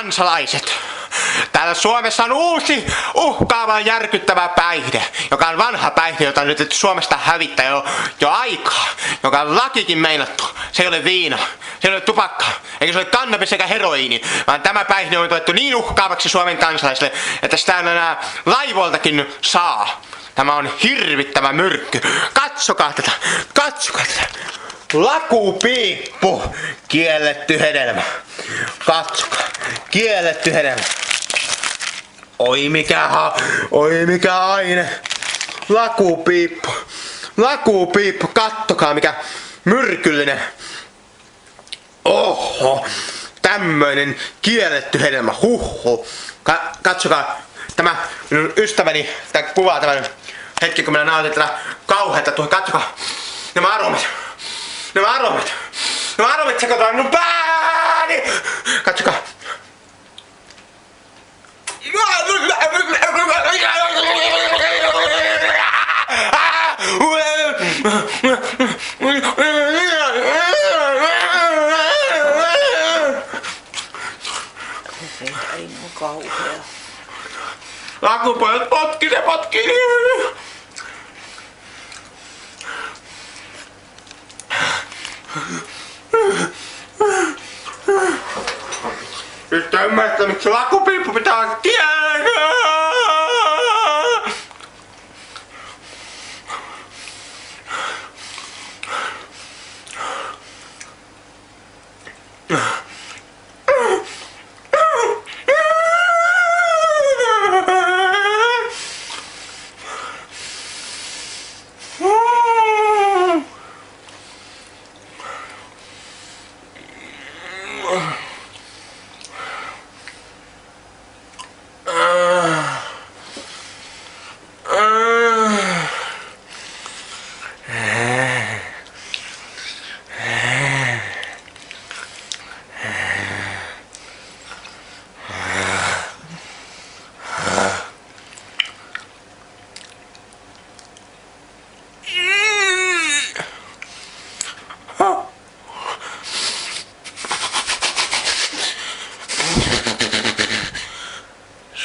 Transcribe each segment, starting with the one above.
kansalaiset, täällä Suomessa on uusi uhkaava järkyttävä päihde, joka on vanha päihde, jota on nyt Suomesta hävittää jo aikaa, joka on lakikin meinattu. Se ei ole viina, se ei ole tupakka, eikä se ole kannabis eikä heroiini, vaan tämä päihde on tuettu niin uhkaavaksi Suomen kansalaisille, että sitä on enää laivoiltakin saa. Tämä on hirvittävä myrkky. Katsokaa tätä, katsokaa tätä. Lakupiippu, kielletty hedelmä. Katsokaa, kielletty hedelmä. Oi mikä aine. Lakupiippu, lakupiippu, kattokaa mikä myrkyllinen. Oho, tämmöinen kielletty hedelmä, huhhuh. Katsokaa, tämä minun ystäväni, tämä kuvaa tämän hetki kun minä nautin tätä kauheata tuohon, katsokaa. Nämä aromit sekoitaan minun pääni! Katsokaa. Ei ole kauhea. Lakupojat potkii. Nyt ymmärrät, miksi lakupiippu pitää kieltää.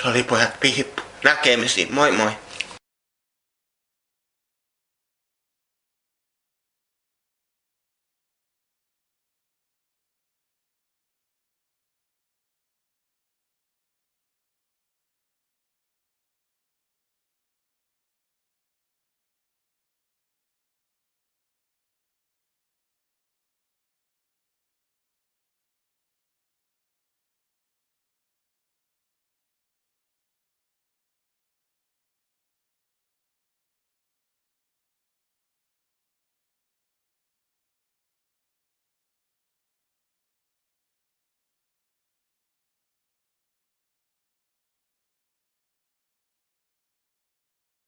Se oli pojat piippu. Näkemisiin. Moi moi.